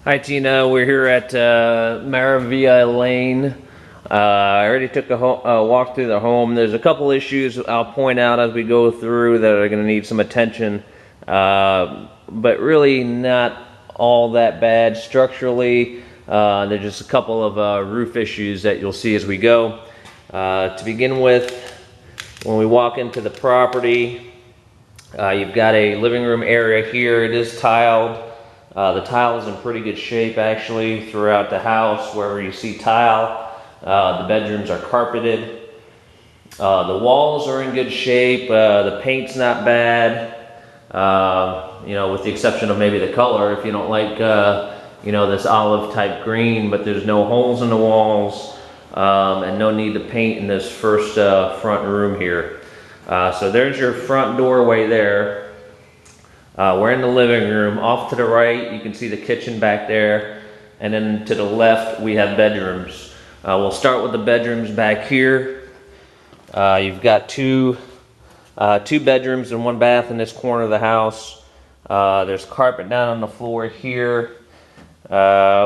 Hi Tina, we're here at Maravilla Lane. I already took a walk through the home. There's a couple issues I'll point out as we go through that are going to need some attention, but really not all that bad structurally. There's just a couple of roof issues that you'll see as we go. To begin with, when we walk into the property, you've got a living room area here. It is tiled. The tile is in pretty good shape actually throughout the house. Wherever you see tile, the bedrooms are carpeted. The walls are in good shape. The paint's not bad, with the exception of maybe the color. If you don't like, this olive type green, but there's no holes in the walls and no need to paint in this first front room here. So there's your front doorway there. We're in the living room. Off to the right, you can see the kitchen back there. And then to the left, we have bedrooms. We'll start with the bedrooms back here. You've got two bedrooms and one bath in this corner of the house. There's carpet down on the floor here,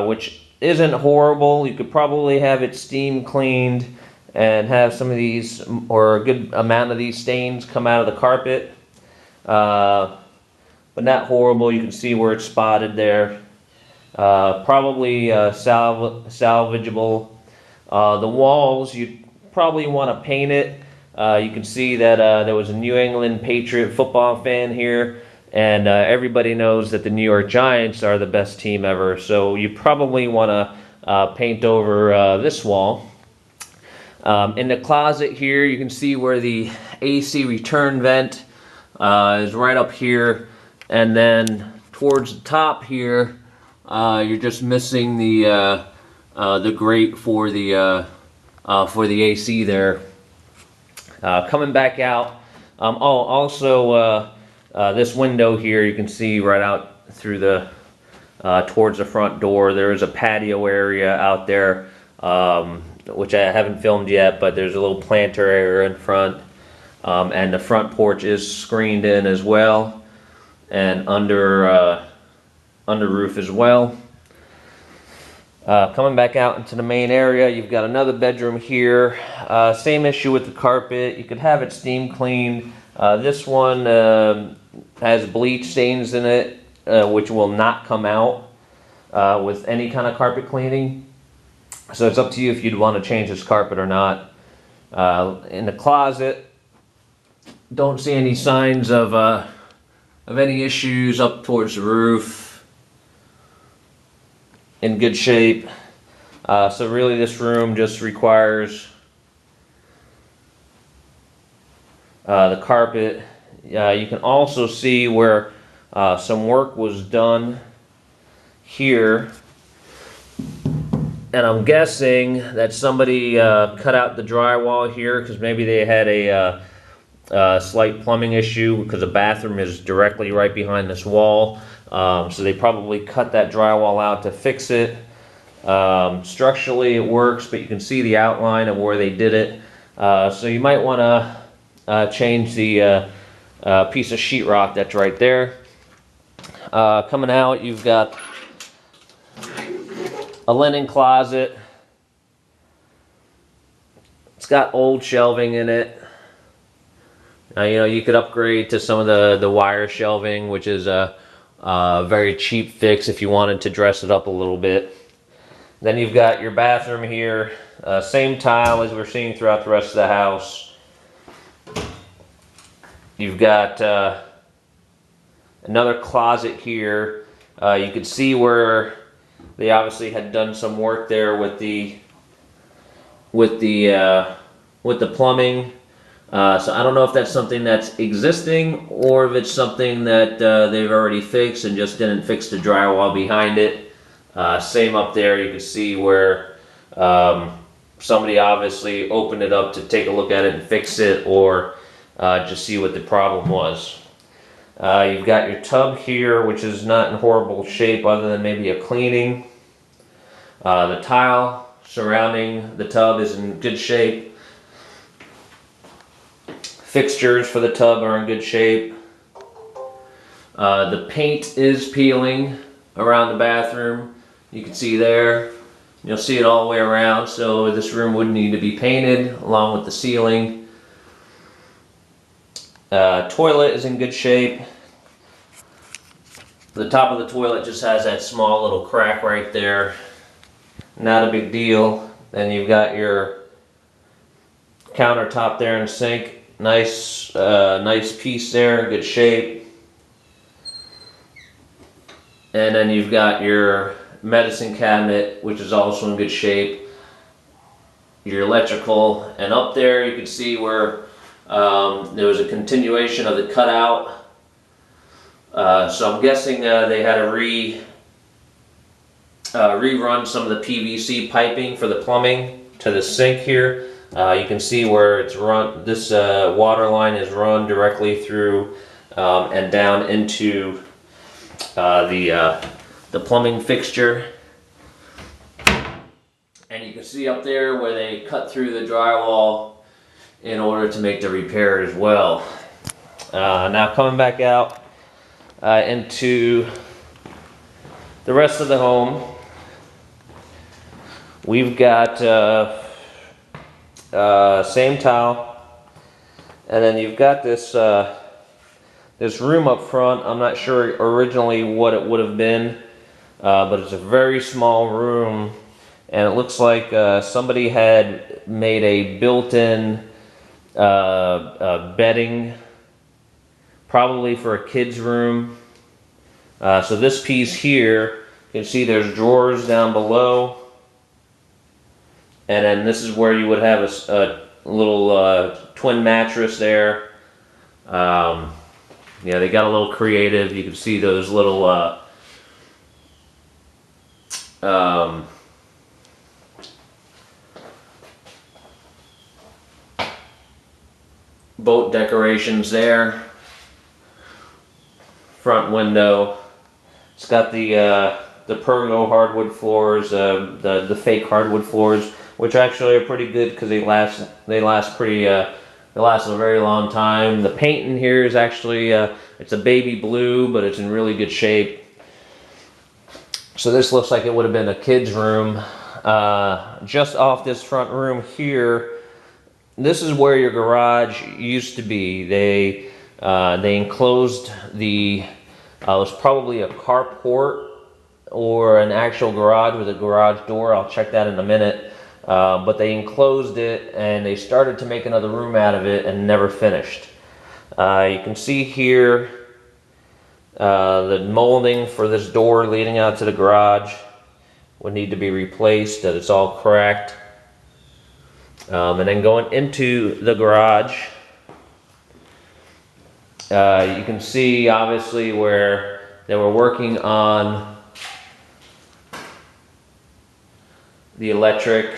which isn't horrible. You could probably have it steam cleaned and have some of these, or a good amount of these stains come out of the carpet. But not horrible. You can see where it's spotted there. Probably salvageable. The walls, you probably want to paint it. You can see that there was a New England Patriot football fan here, and everybody knows that the New York Giants are the best team ever. So you probably want to paint over this wall. In the closet here, you can see where the AC return vent is right up here. And then towards the top here, you're just missing the grate for the AC there. Coming back out. Also this window here, you can see right out through the towards the front door. There is a patio area out there, which I haven't filmed yet, but there's a little planter area in front, and the front porch is screened in as well. And under roof as well. Coming back out into the main area, you've got another bedroom here. Same issue with the carpet. You could have it steam cleaned. This one has bleach stains in it, which will not come out with any kind of carpet cleaning. So it's up to you if you'd want to change this carpet or not. In the closet, don't see any signs of any issues. Up towards the roof, in good shape. So really this room just requires the carpet. You can also see where some work was done here, and I'm guessing that somebody cut out the drywall here because maybe they had a slight plumbing issue, because the bathroom is directly right behind this wall. So they probably cut that drywall out to fix it. Structurally it works, but you can see the outline of where they did it. So you might want to change the piece of sheetrock that's right there. Coming out, you've got a linen closet. It's got old shelving in it. You could upgrade to some of the wire shelving, which is a very cheap fix if you wanted to dress it up a little bit. Then you've got your bathroom here, same tile as we're seeing throughout the rest of the house. You've got another closet here. You can see where they obviously had done some work there with the plumbing. So I don't know if that's something that's existing or if it's something that they've already fixed and just didn't fix the drywall behind it. Same up there, you can see where somebody obviously opened it up to take a look at it and fix it, or just see what the problem was. You've got your tub here, which is not in horrible shape other than maybe a cleaning. The tile surrounding the tub is in good shape. Fixtures for the tub are in good shape. The paint is peeling around the bathroom. You can see there. You'll see it all the way around, so this room would need to be painted along with the ceiling. Toilet is in good shape. The top of the toilet just has that small little crack right there. Not a big deal. Then you've got your countertop there and sink. Nice, nice piece there, good shape. And then you've got your medicine cabinet, which is also in good shape. Your electrical, and up there you can see where there was a continuation of the cutout. So I'm guessing they had to rerun some of the PVC piping for the plumbing to the sink here. You can see where it's run. This water line is run directly through and down into the plumbing fixture. And you can see up there where they cut through the drywall in order to make the repair as well. Now coming back out into the rest of the home, we've got same tile, and then you've got this this room up front. I'm not sure originally what it would have been, but it's a very small room, and it looks like somebody had made a built-in bedding, probably for a kid's room. So this piece here, you can see there's drawers down below, and then this is where you would have a little twin mattress there. Yeah, they got a little creative. You can see those little boat decorations there. Front window. It's got the Pergo hardwood floors, the fake hardwood floors, which actually are pretty good because they last a very long time. The paint in here is actually it's a baby blue, but it's in really good shape. So this looks like it would have been a kid's room. Just off this front room here, this is where your garage used to be. They enclosed it was probably a carport or an actual garage with a garage door. I'll check that in a minute. But they enclosed it and they started to make another room out of it and never finished. You can see here the molding for this door leading out to the garage would need to be replaced, that it's all cracked. And then going into the garage, you can see obviously where they were working on the electric.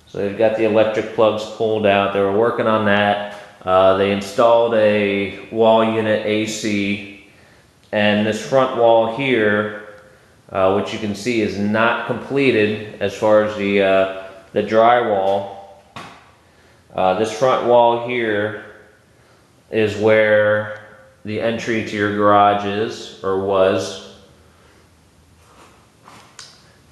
So they've got the electric plugs pulled out. They were working on that. They installed a wall unit AC, and this front wall here, which you can see is not completed as far as the drywall. This front wall here is where the entry to your garage is, or was.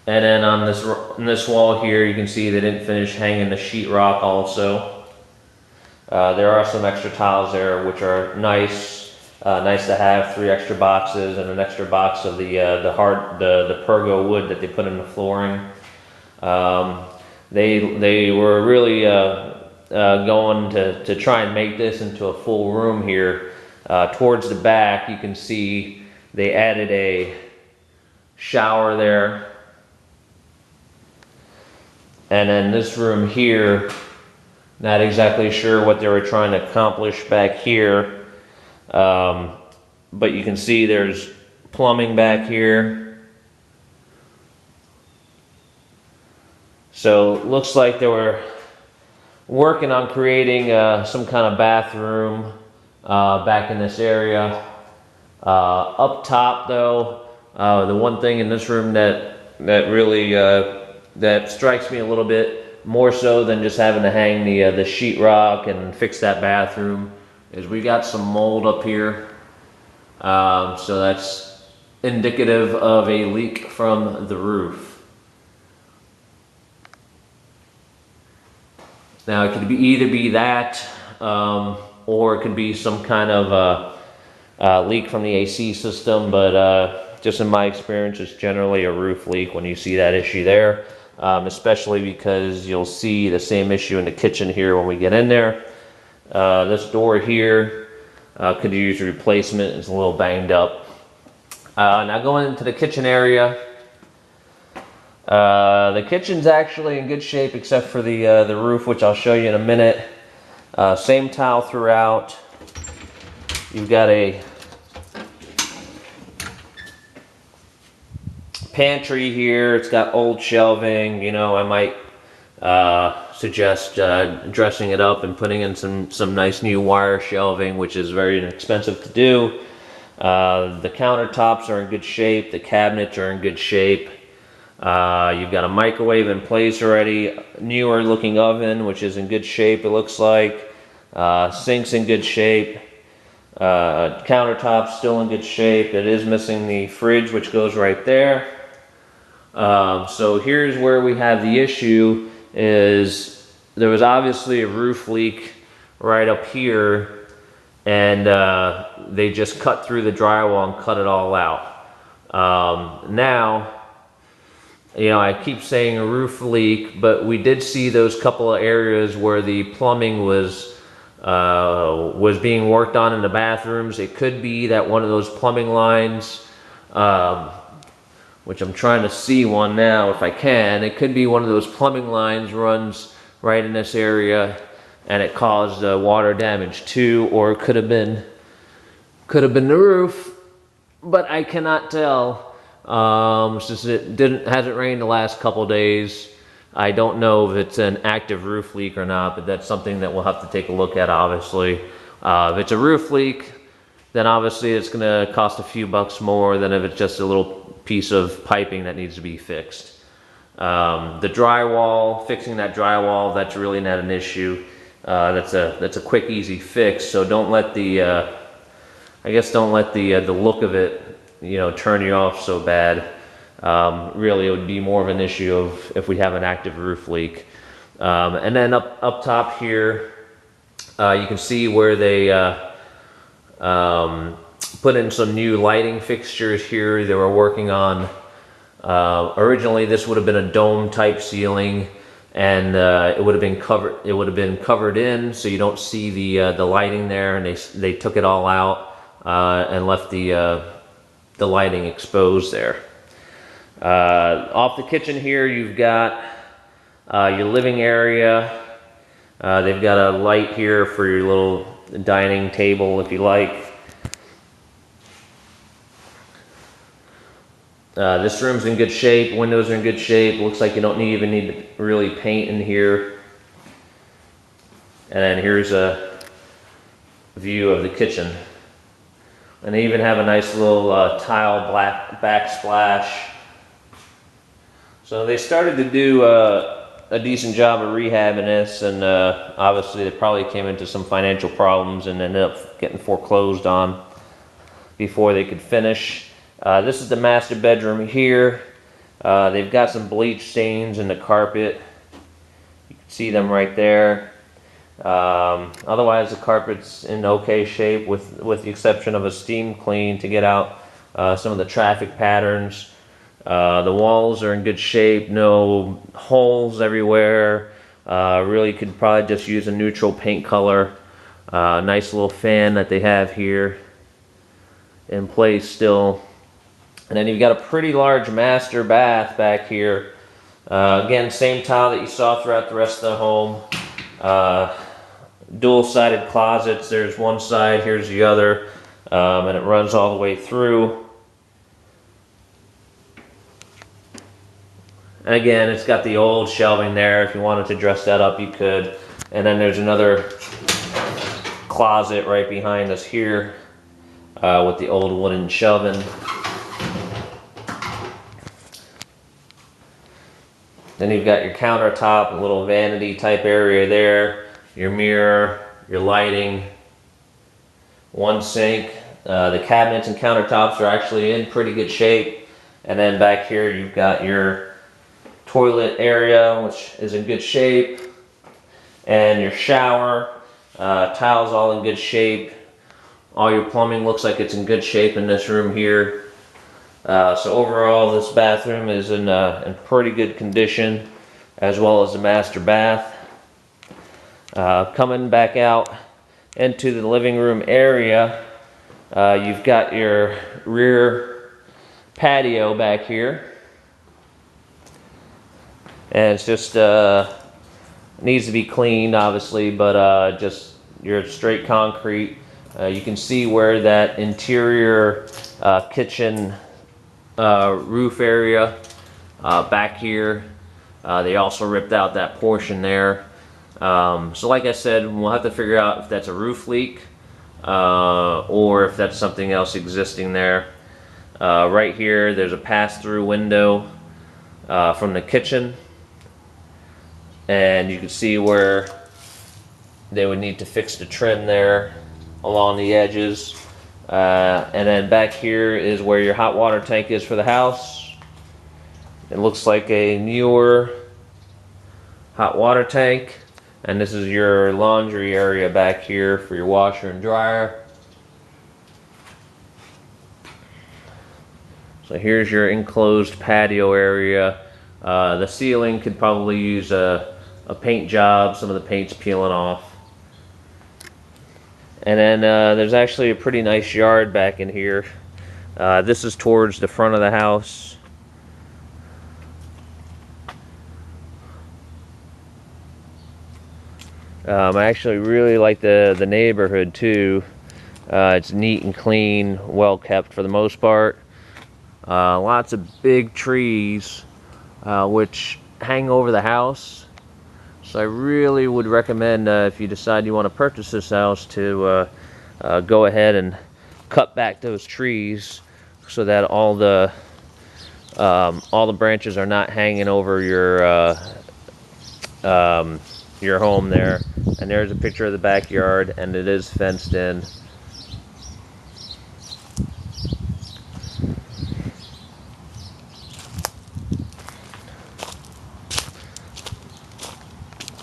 And then on this wall here, you can see they didn't finish hanging the sheetrock also. There are some extra tiles there, which are nice. Nice to have 3 extra boxes and an extra box of the Pergo wood that they put in the flooring. They were really going to try and make this into a full room here. Towards the back, you can see they added a shower there. And then this room here, not exactly sure what they were trying to accomplish back here. But you can see there's plumbing back here. So it looks like they were working on creating some kind of bathroom back in this area. Up top though, the one thing in this room that really that strikes me a little bit more so than just having to hang the sheetrock and fix that bathroom is we got some mold up here. So indicative of a leak from the roof. Now it could either be that, or it could be some kind of leak from the AC system, but just in my experience, it's generally a roof leak when you see that issue there, especially because you'll see the same issue in the kitchen here when we get in there. This door here could use a replacement. It's a little banged up. Now going into the kitchen area, the kitchen's actually in good shape except for the roof, which I'll show you in a minute. Same tile throughout. You've got a pantry here. It's got old shelving. You know, I might suggest dressing it up and putting in some nice new wire shelving, which is very inexpensive to do. The countertops are in good shape. The cabinets are in good shape. You've got a microwave in place already. Newer looking oven, which is in good shape, it looks like. Sink's in good shape. Countertops still in good shape. It is missing the fridge, which goes right there. So here's where we have the issue, is there was obviously a roof leak right up here, and they just cut through the drywall and cut it all out. Now, you know, I keep saying a roof leak, but we did see those couple of areas where the plumbing was being worked on in the bathrooms. It could be that one of those plumbing lines, which I'm trying to see one now if I can. It could be one of those plumbing lines runs right in this area, and it caused water damage too, or it could have been the roof, but I cannot tell. Since it hasn't rained the last couple days, I don't know if it's an active roof leak or not, but that's something that we'll have to take a look at, obviously. If it's a roof leak, then obviously it's going to cost a few bucks more than if it's just a little piece of piping that needs to be fixed. The drywall, fixing that drywall, that's really not an issue. That's a quick, easy fix. So don't let the look of it, you know, turn you off so bad. Really, it would be more of an issue of if we have an active roof leak. And then up top here, you can see where they put in some new lighting fixtures here. They were working on, originally this would have been a dome type ceiling, and it would have been covered in, so you don't see the lighting there, and they took it all out and left the lighting exposed there. Off the kitchen here, you've got your living area. They've got a light here for your little dining table if you like. This room's in good shape. Windows are in good shape. Looks like you don't even need to really paint in here. And then here's a view of the kitchen. And they even have a nice little tile black backsplash. So they started to do a decent job of rehabbing this, and obviously they probably came into some financial problems and ended up getting foreclosed on before they could finish. This is the master bedroom here. They've got some bleach stains in the carpet. You can see them right there. Otherwise the carpet's in okay shape with the exception of a steam clean to get out some of the traffic patterns. The walls are in good shape, no holes everywhere. Really could probably just use a neutral paint color. Nice little fan that they have here in place still. And then you've got a pretty large master bath back here. Again, same tile that you saw throughout the rest of the home. Dual-sided closets. There's one side, here's the other, and it runs all the way through. And again, it's got the old shelving there. If you wanted to dress that up, you could. And then there's another closet right behind us here with the old wooden shelving. Then you've got your countertop, a little vanity type area there, your mirror, your lighting, one sink, The cabinets and countertops are actually in pretty good shape. And then back here you've got your toilet area, which is in good shape. And your shower, tiles all in good shape. All your plumbing looks like it's in good shape in this room here. So overall, this bathroom is in pretty good condition, as well as the master bath. Coming back out into the living room area, you've got your rear patio back here. And it's just needs to be cleaned, obviously, but just your straight concrete. You can see where that interior kitchen roof area back here, they also ripped out that portion there. So like I said, we'll have to figure out if that's a roof leak or if that's something else existing there. Right here, there's a pass-through window from the kitchen, and you can see where they would need to fix the trim there along the edges. And then back here is where your hot water tank is for the house. It looks like a newer hot water tank. And this is your laundry area back here for your washer and dryer. So here's your enclosed patio area. The ceiling could probably use a paint job. Some of the paint's peeling off. And then there's actually a pretty nice yard back in here. This is towards the front of the house. I actually really like the neighborhood too. It's neat and clean, well kept for the most part. Lots of big trees which hang over the house. So I really would recommend, if you decide you want to purchase this house, to go ahead and cut back those trees so that all the branches are not hanging over your home there. And there's a picture of the backyard, and it is fenced in.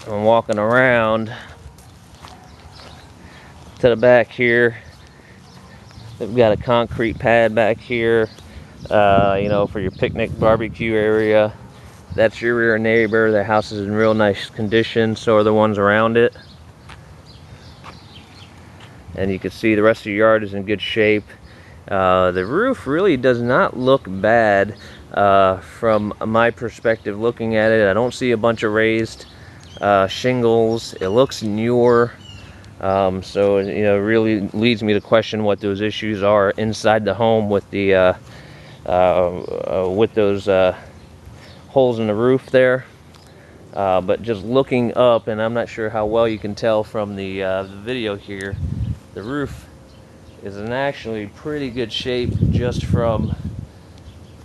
I'm walking around to the back here. They've got a concrete pad back here, you know, for your picnic barbecue area. That's your rear neighbor. The house is in real nice condition, so are the ones around it. And you can see the rest of your yard is in good shape. The roof really does not look bad from my perspective looking at it. I don't see a bunch of raised shingles. It looks newer, so you know, really leads me to question what those issues are inside the home with the with those holes in the roof there. But just looking up, and I'm not sure how well you can tell from the video here, the roof is in actually pretty good shape just from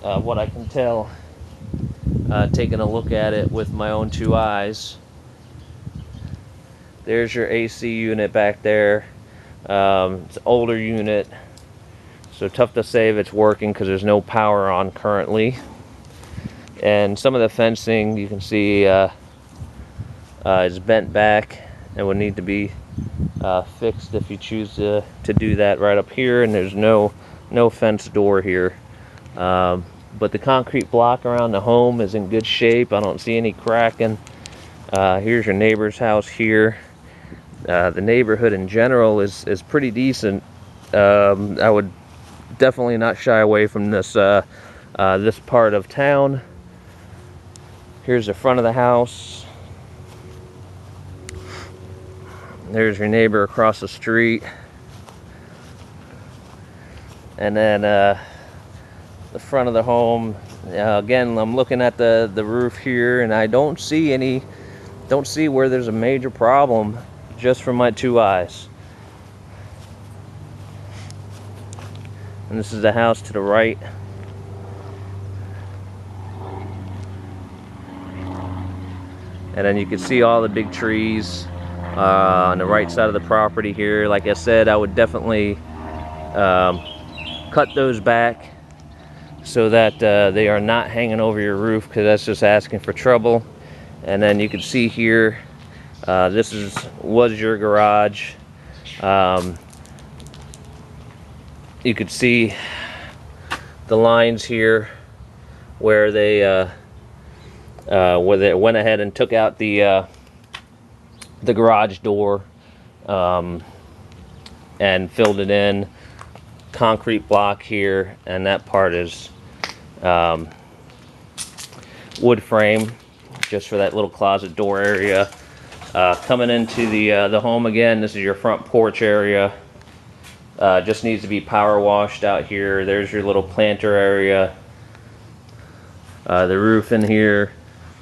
what I can tell taking a look at it with my own two eyes. There's your AC unit back there. It's an older unit, so tough to say if it's working because there's no power on currently. And some of the fencing you can see is bent back and would need to be fixed if you choose to do that right up here. And there's no fence door here. But the concrete block around the home is in good shape. I don't see any cracking. Here's your neighbor's house here. The neighborhood in general is pretty decent. I would definitely not shy away from this this part of town. Here's the front of the house. There's your neighbor across the street. And then the front of the home. Again, I'm looking at the roof here, and I don't see where there's a major problem just from my two eyes. And this is the house to the right. And then you can see all the big trees on the right side of the property here. Like I said, I would definitely cut those back so that they are not hanging over your roof, because that's just asking for trouble. And then you can see here, this was your garage. You could see the lines here where they went ahead and took out the garage door and filled it in. Concrete block here, and that part is wood frame, just for that little closet door area. Coming into the home again, this is your front porch area. Just needs to be power washed out here. There's your little planter area. The roof in here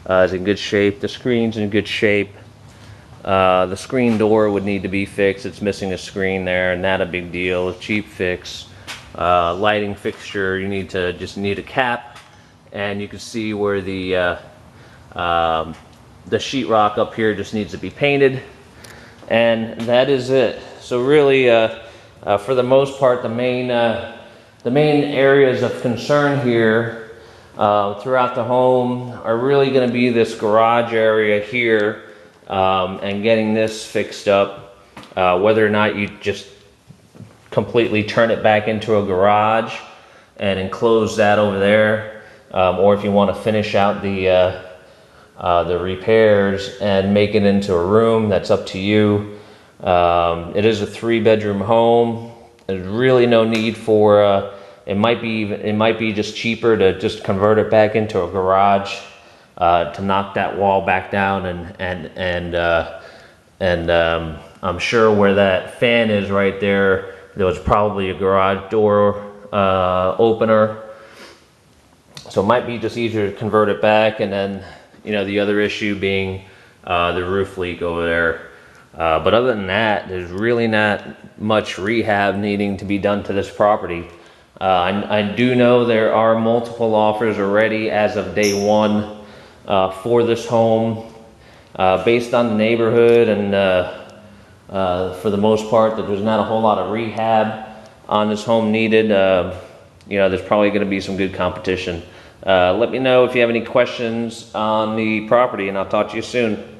is in good shape. The screen's in good shape. The screen door would need to be fixed. It's missing a screen there, not a big deal. A cheap fix. Lighting fixture, you just need a cap, and you can see where the sheetrock up here just needs to be painted, and that is it. So really, for the most part, the main areas of concern here throughout the home are really going to be this garage area here, and getting this fixed up. Whether or not you just completely turn it back into a garage and enclose that over there, or if you want to finish out the repairs and make it into a room, that's up to you. It is a 3-bedroom home. There's really no need for it might be just cheaper to just convert it back into a garage, to knock that wall back down, and I'm sure where that fan is right there was probably a garage door opener. So it might be just easier to convert it back, and then the other issue being the roof leak over there. But other than that, there's really not much rehab needing to be done to this property. I do know there are multiple offers already as of day one for this home, based on the neighborhood, and for the most part, that there's not a whole lot of rehab on this home needed. There's probably going to be some good competition. Let me know if you have any questions on the property, and I'll talk to you soon.